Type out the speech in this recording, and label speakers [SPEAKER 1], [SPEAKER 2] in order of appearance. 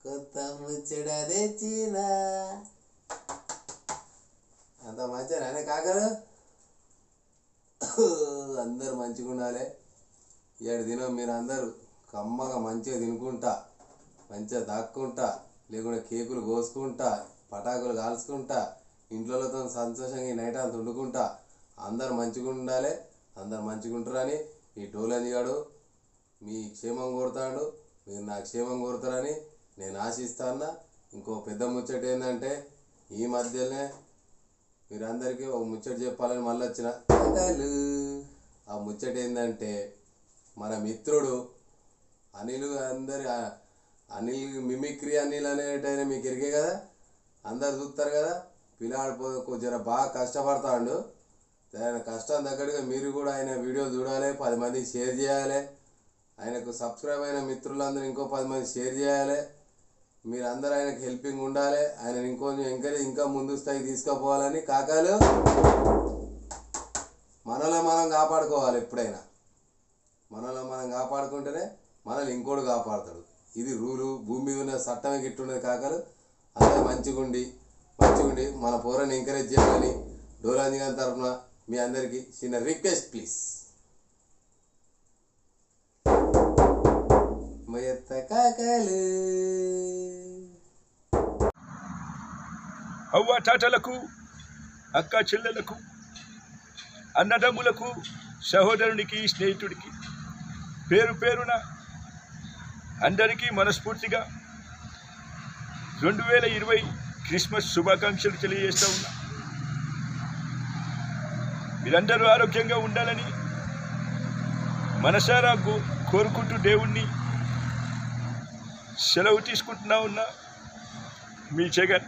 [SPEAKER 1] కొత్త ముచ్చట తెచ్చిన అంత మంచిగా కాకరు అందరు మంచిగా ఉండాలి. 7 దినం మీరు అందరూ కమ్మగా మంచిగా తినుకుంటా, మంచిగా దాక్కుంటా, లేకుంటే కేకులు కోసుకుంటా, పటాకులు కాల్చుకుంటా, ఇంట్లోతో సంతోషంగా ఈ నైట్ అంత వండుకుంటా అందరు మంచిగా ఉండాలి. అందరు మంచిగా ఉంటారని ఈ డోలంజిగాడు మీ క్షేమం కోరుతాడు, మీరు నా క్షేమం కోరుతారని నేను ఆశిస్తాను. ఇంకో పెద్ద ముచ్చట ఏంటంటే ఈ మధ్యలోనే మీరందరికీ ఒక ముచ్చట చెప్పాలని మళ్ళీ వచ్చిన కథలు. ఆ ముచ్చట ఏంటంటే మన మిత్రుడు అనిల్, అనిల్ మిమిక్రీ అనిల్ అనేటైనా మీకు ఎరిగే కదా, అందరు చూస్తారు కదా. పిల్లాడు జర బాగా కష్టపడతాడు. ఆయన కష్టం తగ్గట్టుగా మీరు కూడా ఆయన వీడియోలు చూడాలి, 10 మందికి షేర్ చేయాలి. ఆయనకు సబ్స్క్రైబ్ అయిన మిత్రులందరూ ఇంకో 10 మంది షేర్ చేయాలి. మీరందరూ ఆయనకు హెల్పింగ్ ఉండాలి. ఆయన ఇంకొంచెం ఎంకరేజ్ ఇంకా ముందు స్థాయికి తీసుకుపోవాలని. కాకాలు మనలో మనం కాపాడుకోవాలి. ఎప్పుడైనా మనలో మనం కాపాడుకుంటేనే మనల్ని ఇంకోటి కాపాడుతాడు. ఇది రూలు, భూమి మీద ఉన్న చట్టమే గిట్టున్నది. కాకలు అందరూ మంచిగుండి మన పోరాన్ని ఎంకరేజ్ చేయాలని డోలాంజి గారి తరఫున మీ అందరికీ చిన్న రిక్వెస్ట్ ప్లీజ్. కాకలు
[SPEAKER 2] అవ్వ తాతలకు, అక్క చెల్లెలకు, అన్నదమ్ములకు, సహోదరునికి, స్నేహితుడికి పేరు పేరున అందరికీ మనస్ఫూర్తిగా 2020 క్రిస్మస్ శుభాకాంక్షలు తెలియజేస్తూ ఉన్నా. మీరందరూ ఆరోగ్యంగా ఉండాలని మనసారా కోరుకుంటూ దేవుణ్ణి సెలవు తీసుకుంటున్నా ఉన్నా. మీ జగన్.